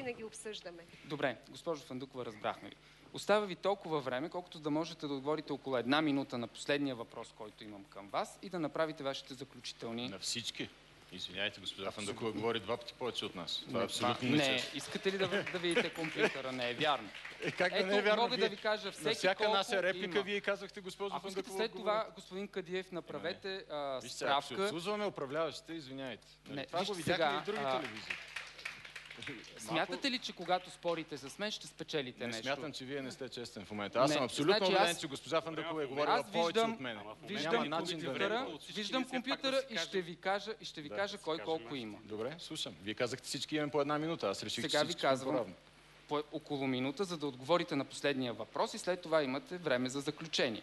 винаги обсъждаме. Добре, госпожо Фандъкова, разбрахме ви. Остава ви толкова време, колкото да можете да отговорите около 1 минута на последния въпрос, който имам към вас и да направите вашите заключителни... На всички? Извинявайте, госпожа Фандъкова говори 2 пъти повече от нас. Това Не, е абсолютно не, искате ли да видите компютъра? Не е вярно. Как да Ето, не е вярно? мога да ви кажа всеки на всяка колко наша реплика има. вие казахте, госпожо Ако искате Фандъкова. след това, господин Кадиев, направете Вижте, ако ще справка. обслужваме управляващите, извинявайте. Не, това го видяхме и в други телевизии. Смятате ли, че когато спорите с мен, ще спечелите нещо? Смятам, че вие не сте честен в момента. Аз съм абсолютно убеден, че госпожа Фандъкова е говорила повече от мен. Виждам компютъра и ще ви кажа кой колко има. Добре, слушам. Вие казахте всички имаме по 1 минута. Аз реших, сега че ви казвам по около минута, за да отговорите на последния въпрос и след това имате време за заключение.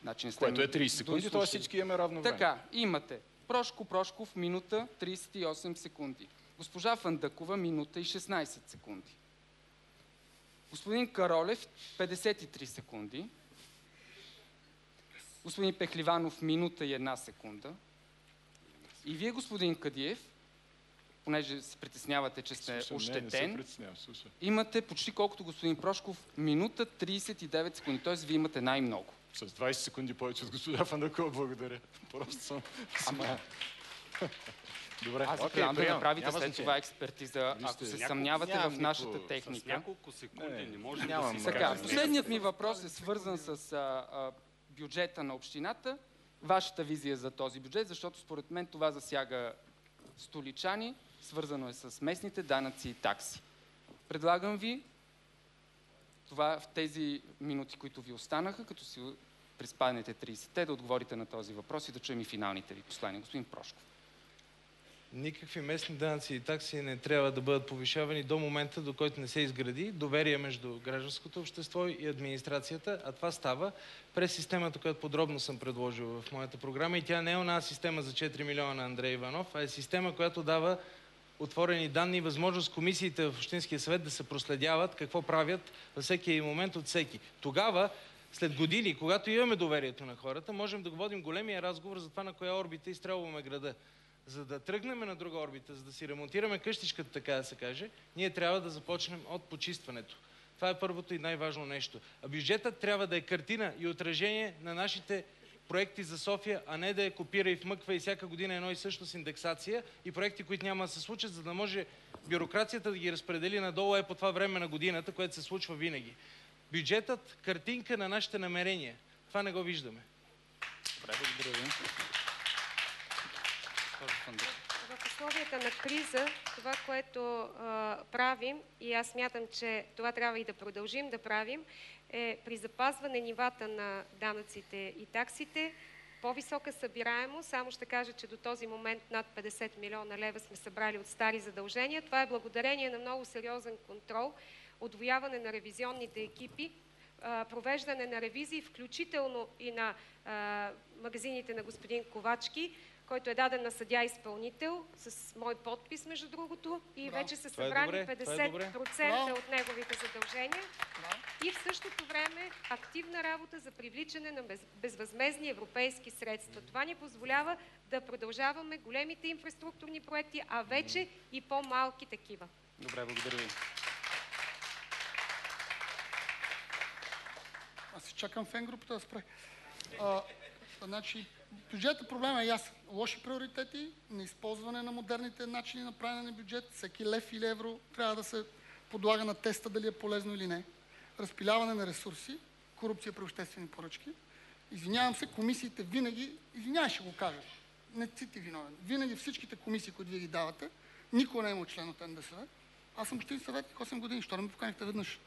Значи, което е 30 секунди, т.е. всички имаме равно време. Така, имате Прошков минута 38 секунди. Госпожа Фандъкова минута и 16 секунди. Господин Каролев 53 секунди. Господин Пехливанов минута и 1 секунда. И вие, господин Кадиев, понеже се притеснявате, че сте ощетен, имате почти колкото господин Прошков минута 39 секунди. Т.е. вие имате най-много. С 20 секунди повече от госпожа Фандъкова, благодаря. Просто съм смая. Добре, аз ви предлагам да направите след това експертиза, ако се съмнявате в нашата техника. С няколко секунди не може да си кажем. Последният ми въпрос е свързан с бюджета на общината, вашата визия за този бюджет, защото според мен това засяга столичани, свързано е с местните данъци и такси. Предлагам ви това в тези минути, които ви останаха, като си приспаднете 30-те, да отговорите на този въпрос и да чуем и финалните ви послания. Господин Прошков. Никакви местни данъци и такси не трябва да бъдат повишавани до момента, до който не се изгради доверие между гражданското общество и администрацията, а това става през системата, която подробно съм предложил в моята програма, и тя не е една система за 4 милиона на Андрей Иванов, а е система, която дава отворени данни и възможност комисиите в Общинския съвет да се проследяват какво правят във всеки момент от всеки. Тогава, след години, когато имаме доверието на хората, можем да го водим големия разговор за това на коя орбита изстрелваме града. За да тръгнем на друга орбита, за да си ремонтираме къщичката, така да се каже, ние трябва да започнем от почистването. Това е първото и най-важно нещо. А бюджетът трябва да е картина и отражение на нашите проекти за София, а не да я копира и вмъква и всяка година едно и също с индексация и проекти, които няма да се случат, за да може бюрокрацията да ги разпредели надолу по това време на годината, което се случва винаги. Бюджетът – картинка на нашите намерения. Това не го виждаме. Добре, благодаря ви. В условията на криза, това, което правим, и аз смятам, че това трябва и да продължим да правим, е при запазване нивата на данъците и таксите, по-висока събираемост. Само ще кажа, че до този момент над 50 милиона лева сме събрали от стари задължения. Това е благодарение на много сериозен контрол, удвояване на ревизионните екипи, провеждане на ревизии, включително и на магазините на господин Ковачки, който е даден на съдия-изпълнител, с мой подпис, между другото, и вече са събрани 50% от неговите задължения. И в същото време активна работа за привличане на безвъзмездни европейски средства. Това ни позволява да продължаваме големите инфраструктурни проекти, а вече и по-малки такива. Добре, благодаря ви. Аз си чакам фен групата да спре. Значи, бюджетът проблема е ясен. Лоши приоритети, неизползване на модерните начини на правене на бюджет, всеки лев или евро трябва да се подлага на теста дали е полезно или не. Разпиляване на ресурси, корупция при обществени поръчки. Извинявам се, комисиите винаги, извинявай ще го кажа, не си ти виновен, винаги всичките комисии, които вие ги давате, никога не е имал член от НДСВ. Аз съм общински съветник 8 години, що не ме поканихте веднъж.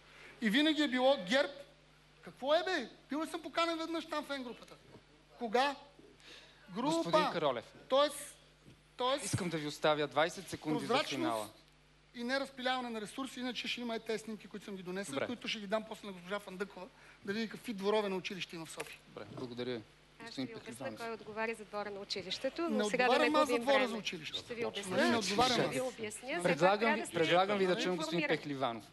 И винаги е било ГЕРБ. Какво е бе? Бил ли съм поканен веднъж там в Н-групата? Кога? Група. Господин Каролев, Тоест... искам да ви оставя 20 секунди за финала. И не разпиляване на ресурси, иначе ще има тези снимки, които съм ги донесъл, които ще ги дам после на госпожа Фандъкова, да види какви дворове на училище има в София. Добре, благодаря ви. Аз ще ви обясня кой отговаря за двора на училището, но не сега да не губим време. За училище. Ще ви обясня. Предлагам ви да чуем господин Пехливанов.